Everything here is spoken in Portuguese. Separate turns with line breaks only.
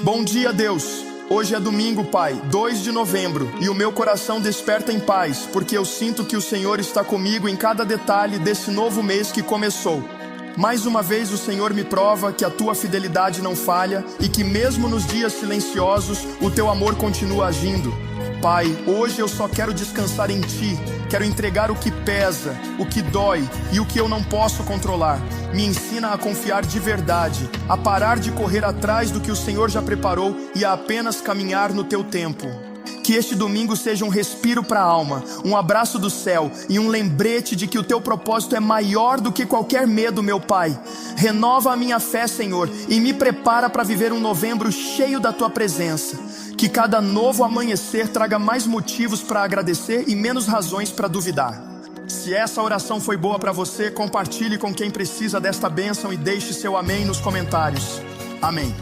Bom dia, Deus! Hoje é domingo, Pai, 2 de novembro, e o meu coração desperta em paz, porque eu sinto que o Senhor está comigo em cada detalhe desse novo mês que começou. Mais uma vez o Senhor me prova que a tua fidelidade não falha e que mesmo nos dias silenciosos, o teu amor continua agindo. Pai, hoje eu só quero descansar em Ti, quero entregar o que pesa, o que dói e o que eu não posso controlar. Me ensina a confiar de verdade, a parar de correr atrás do que o Senhor já preparou e a apenas caminhar no Teu tempo. Que este domingo seja um respiro para a alma, um abraço do céu e um lembrete de que o Teu propósito é maior do que qualquer medo, meu Pai. Renova a minha fé, Senhor, e me prepara para viver um novembro cheio da Tua presença. Que cada novo amanhecer traga mais motivos para agradecer e menos razões para duvidar. Se essa oração foi boa para você, compartilhe com quem precisa desta bênção e deixe seu amém nos comentários. Amém.